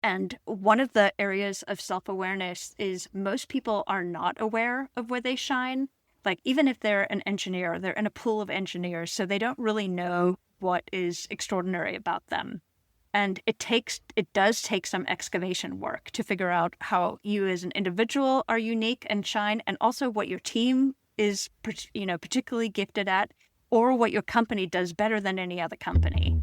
And one of the areas of self-awareness is most people are not aware of where they shine. Like, even if they're an engineer, they're in a pool of engineers, so they don't really know what is extraordinary about them. And it does take some excavation work to figure out how you as an individual are unique and shine, and also what your team is, particularly gifted at, or what your company does better than any other company.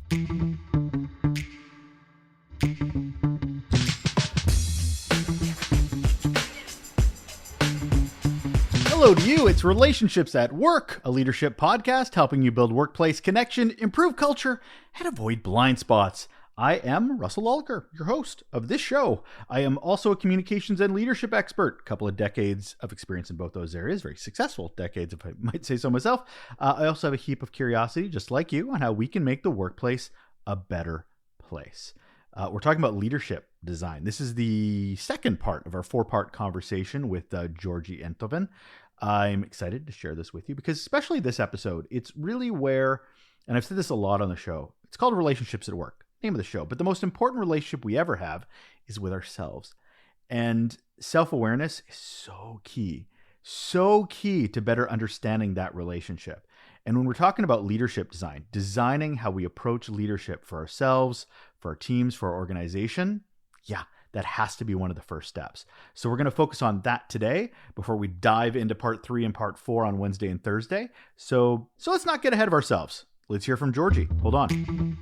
Hello to you. It's Relationships at Work, a leadership podcast helping you build workplace connection, improve culture, and avoid blind spots. I am Russel Lolacher, your host of this show. I am also a communications and leadership expert, a couple of decades of experience in both those areas, very successful decades, if I might say so myself. I also have a heap of curiosity, just like you, on how we can make the workplace a better place. We're talking about leadership design. This is the second part of our four-part conversation with Georgi Enthoven. I'm excited to share this with you because especially this episode, it's really where, and I've said this a lot on the show, it's called Relationships at Work, name of the show, but the most important relationship we ever have is with ourselves. And self-awareness is so key to better understanding that relationship. And when we're talking about leadership design, designing how we approach leadership for ourselves, for our teams, for our organization, that has to be one of the first steps. So we're going to focus on that today before we dive into part 3 and part 4 on Wednesday and Thursday. So let's not get ahead of ourselves. Let's hear from Georgi. Hold on.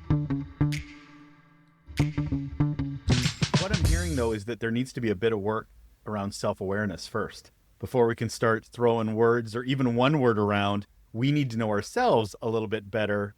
What I'm hearing, though, is that there needs to be a bit of work around self-awareness first before we can start throwing words or even one word around. We need to know ourselves a little bit better.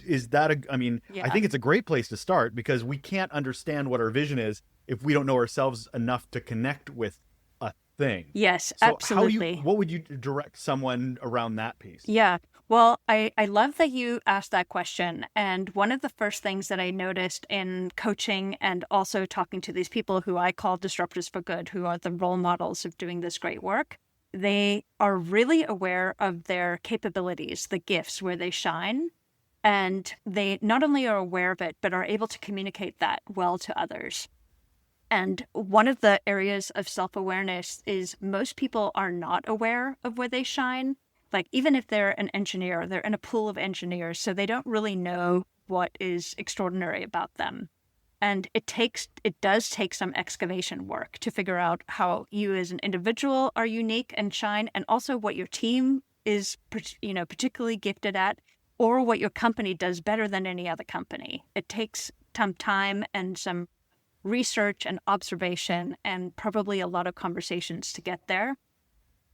Is that I think it's a great place to start because we can't understand what our vision is if we don't know ourselves enough to connect with a thing. Yes, So absolutely. what would you direct someone around that piece? Yeah. Well, I love that you asked that question. And one of the first things that I noticed in coaching and also talking to these people who I call disruptors for good, who are the role models of doing this great work, they are really aware of their capabilities, the gifts, where they shine. And they not only are aware of it, but are able to communicate that well to others. And one of the areas of self-awareness is most people are not aware of where they shine. Like, even if they're an engineer, they're in a pool of engineers, so they don't really know what is extraordinary about them. And it does take some excavation work to figure out how you as an individual are unique and shine, and also what your team is, particularly gifted at, or what your company does better than any other company. It takes some time and some research and observation and probably a lot of conversations to get there.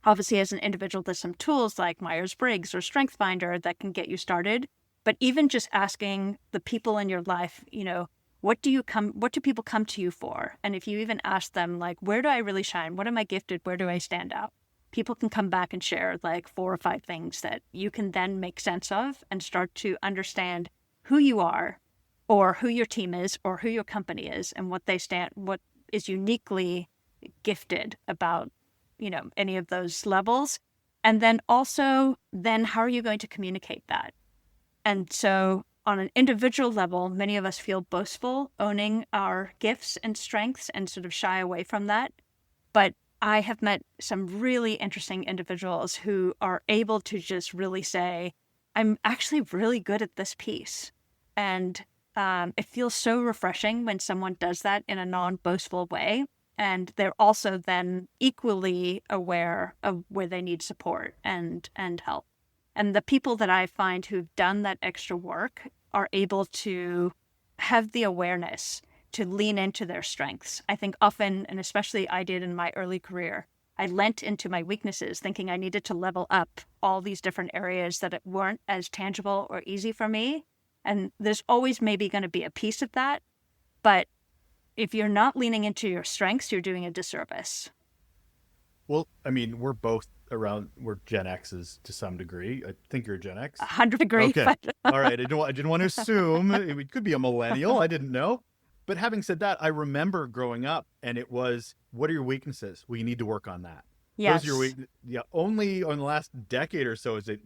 Obviously, as an individual, there's some tools like Myers-Briggs or StrengthsFinder that can get you started. But even just asking the people in your life, what do people come to you for? And if you even ask them, like, where do I really shine? What am I gifted? Where do I stand out? People can come back and share like 4 or 5 things that you can then make sense of and start to understand who you are, or who your team is, or who your company is, and what is uniquely gifted about, any of those levels. And then also, how are you going to communicate that? And so on an individual level, many of us feel boastful owning our gifts and strengths and sort of shy away from that. But I have met some really interesting individuals who are able to just really say, I'm actually really good at this piece. And it feels so refreshing when someone does that in a non-boastful way. And they're also then equally aware of where they need support and help. And the people that I find who've done that extra work are able to have the awareness to lean into their strengths. I think often, and especially I did in my early career, I lent into my weaknesses, thinking I needed to level up all these different areas that weren't as tangible or easy for me. And there's always maybe going to be a piece of that. But if you're not leaning into your strengths, you're doing a disservice. Well, we're both we're Gen X's to some degree. I think you're Gen X. 100 agree. Okay. But All right. I didn't want to assume. It could be a millennial. I didn't know. But having said that, I remember growing up and it was, what are your weaknesses? Well, you need to work on that. yes. Those are your only on the last decade or so is it,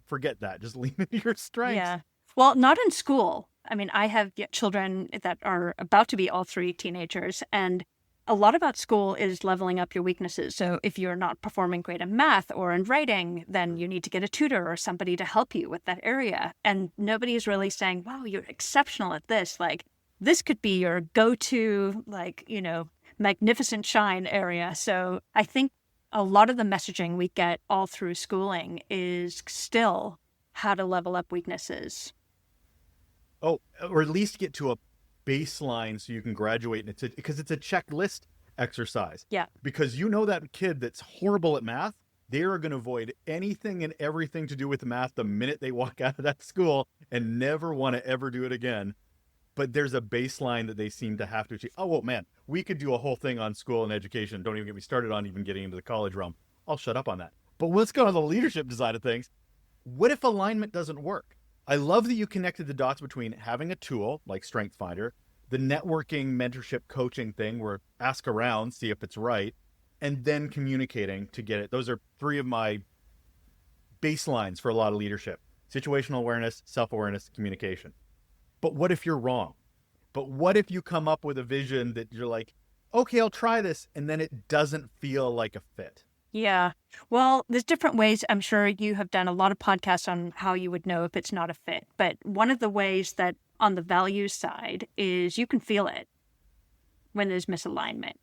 forget that. Just lean into your strengths. Yeah. Well, not in school. I mean, I have children that are about to be all three teenagers, and a lot about school is leveling up your weaknesses. So if you're not performing great in math or in writing, then you need to get a tutor or somebody to help you with that area. And nobody's really saying, wow, you're exceptional at this. Like, this could be your go-to, like, magnificent shine area. So I think a lot of the messaging we get all through schooling is still how to level up weaknesses. Oh, or at least get to a baseline so you can graduate. And because it's a checklist exercise. Yeah. Because that kid that's horrible at math, they are going to avoid anything and everything to do with math the minute they walk out of that school and never want to ever do it again. But there's a baseline that they seem to have to achieve. Oh, well, man, we could do a whole thing on school and education. Don't even get me started on even getting into the college realm. I'll shut up on that. But let's go on the leadership side of things. What if alignment doesn't work? I love that you connected the dots between having a tool like StrengthsFinder, the networking, mentorship, coaching thing where ask around, see if it's right, and then communicating to get it. Those are three of my baselines for a lot of leadership: situational awareness, self-awareness, communication. But what if you're wrong? But what if you come up with a vision that you're like, okay, I'll try this, and then it doesn't feel like a fit? Yeah. Well, there's different ways. I'm sure you have done a lot of podcasts on how you would know if it's not a fit. But one of the ways that on the values side is you can feel it when there's misalignment.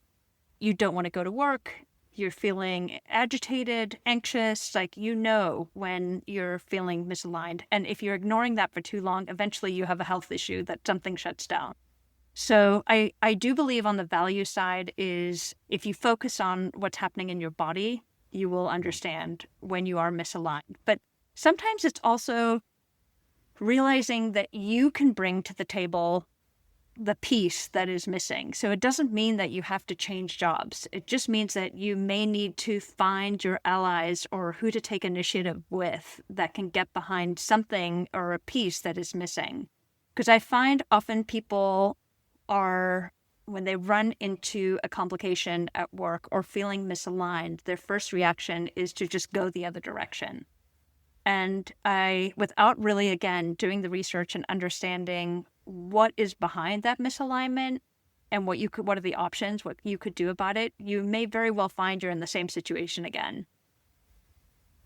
You don't want to go to work. You're feeling agitated, anxious, like when you're feeling misaligned. And if you're ignoring that for too long, eventually you have a health issue that something shuts down. So I do believe on the value side is if you focus on what's happening in your body, you will understand when you are misaligned. But sometimes it's also realizing that you can bring to the table the piece that is missing. So it doesn't mean that you have to change jobs. It just means that you may need to find your allies or who to take initiative with that can get behind something or a piece that is missing. Because I find often people when they run into a complication at work or feeling misaligned, their first reaction is to just go the other direction. And without really, again, doing the research and understanding what is behind that misalignment and what are the options, what you could do about it, you may very well find you're in the same situation again.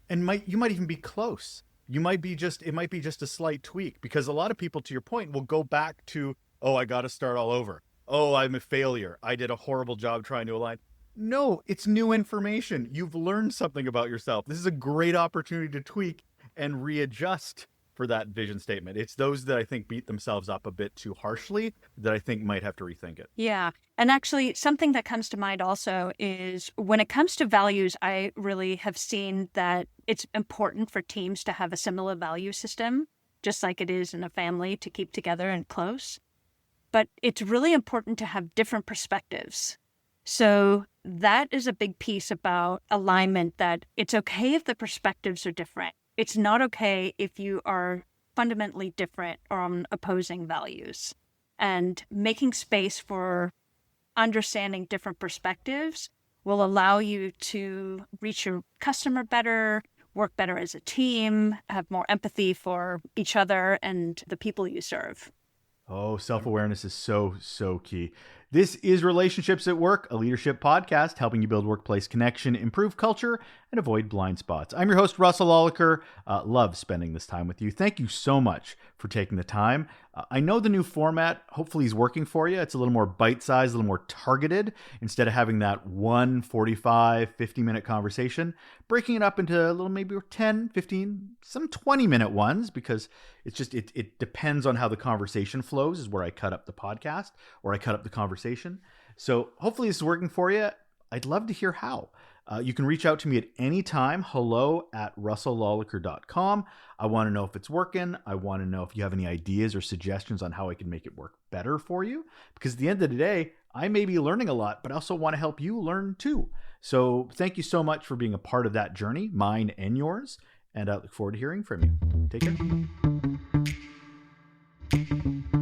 And you might even be close. It might be just a slight tweak, because a lot of people, to your point, will go back to, oh, I got to start all over. Oh, I'm a failure. I did a horrible job trying to align. No, it's new information. You've learned something about yourself. This is a great opportunity to tweak and readjust for that vision statement. It's those that I think beat themselves up a bit too harshly that I think might have to rethink it. Yeah. And actually, something that comes to mind also is when it comes to values, I really have seen that it's important for teams to have a similar value system, just like it is in a family to keep together and close. But it's really important to have different perspectives. So that is a big piece about alignment, that it's okay if the perspectives are different. It's not okay if you are fundamentally different or on opposing values. And making space for understanding different perspectives will allow you to reach your customer better, work better as a team, have more empathy for each other and the people you serve. Oh, self-awareness is so, so key. This is Relationships at Work, a leadership podcast helping you build workplace connection, improve culture, and avoid blind spots. I'm your host, Russel Lolacher. Love spending this time with you. Thank you so much for taking the time. I know the new format hopefully is working for you. It's a little more bite-sized, a little more targeted. Instead of having that 45, 50-minute conversation, breaking it up into a little maybe 10, 15, some 20-minute ones, because it depends on how the conversation flows is where I cut up the podcast or I cut up the conversation. So hopefully this is working for you. I'd love to hear how. You can reach out to me at any time, hello@russellolacher.com. I want to know if it's working. I want to know if you have any ideas or suggestions on how I can make it work better for you. Because at the end of the day, I may be learning a lot, but I also want to help you learn too. So thank you so much for being a part of that journey, mine and yours. And I look forward to hearing from you. Take care.